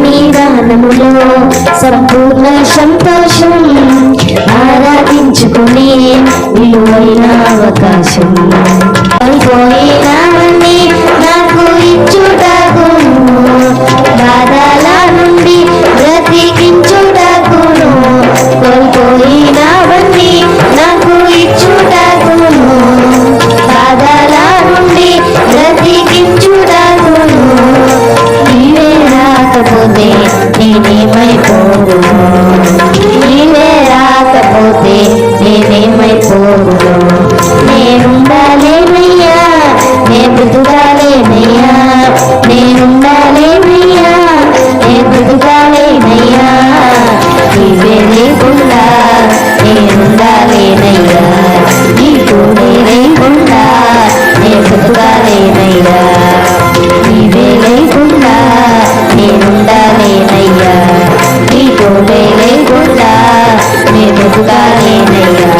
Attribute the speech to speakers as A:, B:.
A: సన్నిధానములో సంపూర్ణ సంతోషం, ఆరాధించుకునే విలువైన అవకాశం. అయిపోయినావన్నీ నాకు ఇచ్చుటకును, బాధల నుండి బ్రతికించుటకును. కోల్పోయినావన్నీ నాకు ఇచ్చుటకును, బాధల నుండి బ్రతికించుటకును. నీవే రాకపోతే నేనేమైపోదును, నీవే రాకపోతే నేనేమైపోదును. నేనుండాలేనయ్యా, నే బ్రతుకాలేనయ్యా, నేనుండాలేనయ్యా, నే బ్రతుకాలేనయ్యా. నీవే లేకుండా నేనుండాలేనయ్యా, నీ తోడే లేకుండా నే బ్రతుకాలేనయ్యా. నీవే లేకుండా నేనుండాలేనయ్యా, నీ తోడే లేకుండా నే బ్రతుకాలేనయ్యా.